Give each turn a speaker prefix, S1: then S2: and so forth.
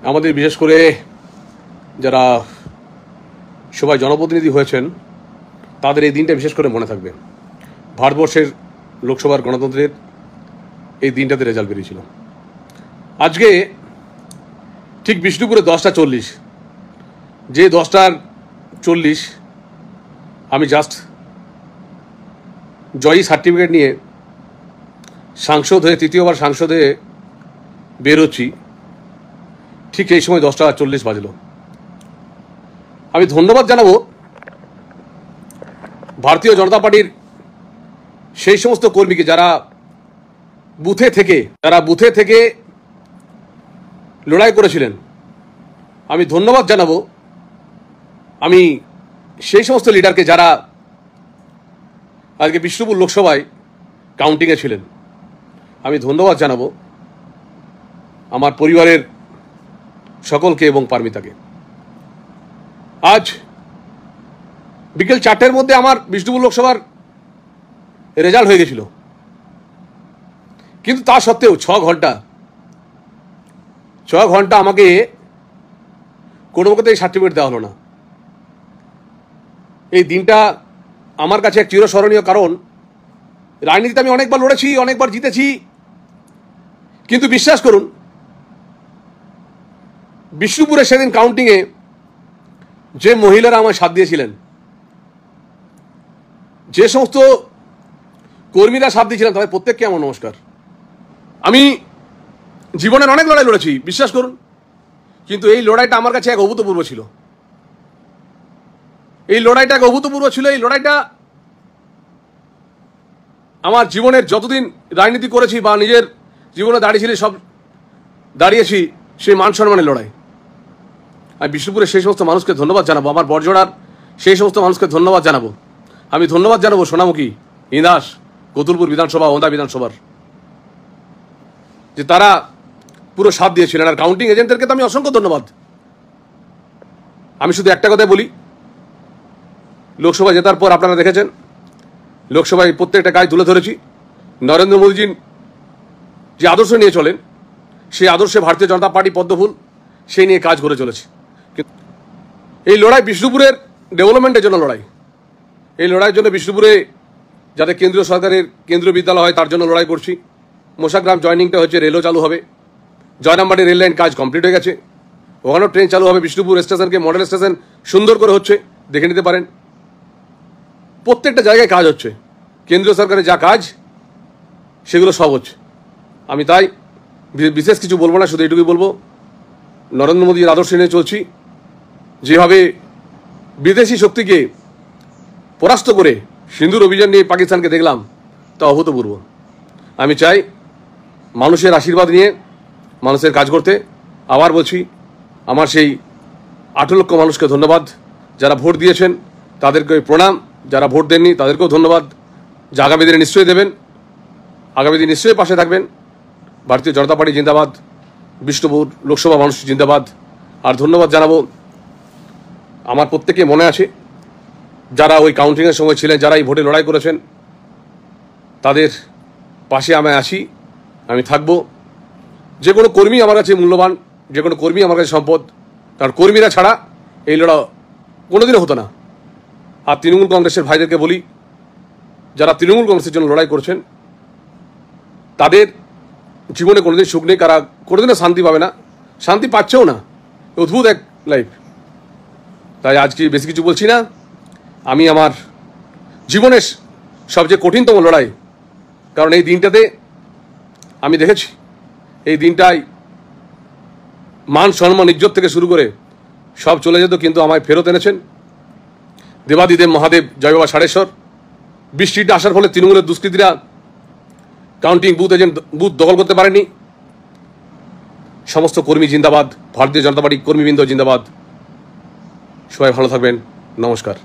S1: আমাদের বিশেষ করে যারা সবাই জনপ্রতিনিধি হয়েছেন তাদের এই দিনটা বিশেষ করে মনে থাকবে। ভারতবর্ষের লোকসভার গণতন্ত্রের এই দিনটাতে রেজাল্ট বেরিয়েছিল। আজকে ঠিক বিষ্ণুপুরে 10:40, যে 10:40 আমি জাস্ট জয়ী সার্টিফিকেট নিয়ে সাংসদ হয়ে, তৃতীয়বার সাংসদ হয়ে বেরোচ্ছি, ঠিক এই সময় 10:40 বাজলো। আমি ধন্যবাদ জানাবো ভারতীয় জনতা পার্টির সেই সমস্ত কর্মীকে যারা বুথে থেকে লড়াই করেছিলেন। আমি ধন্যবাদ জানাবো আমি সেই সমস্ত লিডারকে যারা আজকে বিষ্ণুপুর লোকসভায় কাউন্টিংয়ে ছিলেন। আমি ধন্যবাদ জানাবো আমার পরিবারের সকলকে এবং পারমিতাকে। আজ বিকেল 4টের মধ্যে আমার বিষ্ণুপুর লোকসভার রেজাল্ট হয়ে গেছিল, কিন্তু তা সত্ত্বেও 6 ঘন্টা আমাকে কোনো মতে সার্টিফিকেট দেওয়া হলো না। এই দিনটা আমার কাছে এক চিরস্মরণীয়, কারণ রাজনীতিতে আমি অনেকবার লড়েছি, অনেকবার জিতেছি, কিন্তু বিশ্বাস করুন বিষ্ণুপুরে সেদিন কাউন্টিংয়ে যে মহিলারা আমার সাথ দিয়েছিলেন, যে সমস্ত কর্মীরা সাথ দিয়েছিলেন, তাদের প্রত্যেককে আমার নমস্কার। আমি জীবনের অনেক লড়াই লড়েছি, বিশ্বাস করুন, কিন্তু এই লড়াইটা আমার কাছে এক অভূতপূর্ব ছিল। এই লড়াইটা আমার জীবনের যতদিন রাজনীতি করেছি বা নিজের জীবনে দাঁড়িয়েছি সেই মান সম্মানের লড়াই। আমি বিষ্ণুপুরের সেই সমস্ত মানুষকে ধন্যবাদ জানাবো, আমার বড়জোড়ার সেই সমস্ত মানুষকে ধন্যবাদ জানাবো। আমি ধন্যবাদ জানাবো সোনামুখী, ইন্দাস, কতুলপুর বিধানসভা, ওন্দা বিধানসভার, যে তারা পুরো সাথ দিয়েছিলেন। আর কাউন্টিং এজেন্টদেরকে তো আমি অসংখ্য ধন্যবাদ। আমি শুধু একটা কথাই বলি, লোকসভা জেতার পর আপনারা দেখেছেন লোকসভায় প্রত্যেকটা কাজ তুলে ধরেছি। নরেন্দ্র মোদীজি যে আদর্শ নিয়ে চলেন, সেই আদর্শে ভারতীয় জনতা পার্টি পদ্মফুল সেই নিয়ে কাজ করে চলেছে। এই লড়াই বিষ্ণুপুরের ডেভেলপমেন্টের জন্য লড়াই। এই লড়াইয়ের জন্য বিষ্ণুপুরে যাতে কেন্দ্রীয় সরকারের কেন্দ্রীয় বিদ্যালয় হয় তার জন্য লড়াই করছি। মোশাগ্রাম জয়নিংটা হচ্ছে, রেলও চালু হবে। জয়রামবাটি রেল লাইন কাজ কমপ্লিট হয়ে গেছে, ওখানেও ট্রেন চালু হবে। বিষ্ণুপুর স্টেশনকে মডেল স্টেশন সুন্দর করে হচ্ছে, দেখে নিতে পারেন। প্রত্যেকটা জায়গায় কাজ হচ্ছে, কেন্দ্রীয় সরকারের যা কাজ সেগুলো সব হচ্ছে। আমি তাই বিশেষ কিছু বলবো না, শুধু এটুকুই বলবো, নরেন্দ্র মোদীর আদর্শ নিয়ে চলছি। যেভাবে বিদেশি শক্তিকে পরাস্ত করে সিন্ধুর অভিযান নিয়ে পাকিস্তানকে দেখলাম, তা অভূতপূর্ব। আমি চাই মানুষের আশীর্বাদ নিয়ে মানুষের কাজ করতে। আবার বলছি, আমার সেই 18 লক্ষ মানুষকে ধন্যবাদ। যারা ভোট দিয়েছেন তাদেরকে প্রণাম, যারা ভোট দেননি তাদেরকেও ধন্যবাদ। যে আগামী দিনে নিশ্চয়ই দেবেন, আগামী দিন নিশ্চয়ই পাশে থাকবেন। ভারতীয় জনতা পার্টি জিন্দাবাদ, বিষ্ণুপুর লোকসভা মানুষ জিন্দাবাদ। আর ধন্যবাদ জানাবো আমার প্রত্যেকে মনে আছে যারা ওই কাউন্টিংয়ের সময় ছিলেন, যারা এই ভোটে লড়াই করেছেন, তাদের পাশে আমি আছি, আমি থাকবো। যে কোনো কর্মী আমার কাছে মূল্যবান, যে কোনো কর্মী আমার কাছে সম্পদ, কারণ কর্মীরা ছাড়া এই লড়া কোনোদিনও হতো না। আর তৃণমূল কংগ্রেসের ভাইদেরকে বলি, যারা তৃণমূল কংগ্রেসের জন্য লড়াই করছেন, তাদের জীবনে কোনোদিন সুখ নেই, কারা কোনোদিনও শান্তি পাবে না, শান্তি পাচ্ছেও না। অদ্ভুত এক লাইফ। তাই আজকে বেশি কিছু বলছি না। আমি আমার জীবনের সবচেয়ে কঠিনতম লড়াই, কারণ এই দিনটাতে আমি দেখেছি, এই দিনটায় মান সম্মান ইজ্জত থেকে শুরু করে সব চলে যেত, কিন্তু আমায় ফেরত এনেছেন দেবাদিদেব মহাদেব, জয় বাবা ষাঁড়েশ্বর। বৃষ্টিটা আসার ফলে তৃণমূলের দুষ্কৃতীরা কাউন্টিং বুথ দখল করতে পারেনি। সমস্ত কর্মী জিন্দাবাদ, ভারতীয় জনতা পার্টি কর্মীবৃন্দ জিন্দাবাদ। সবাই ভালো থাকবেন, নমস্কার।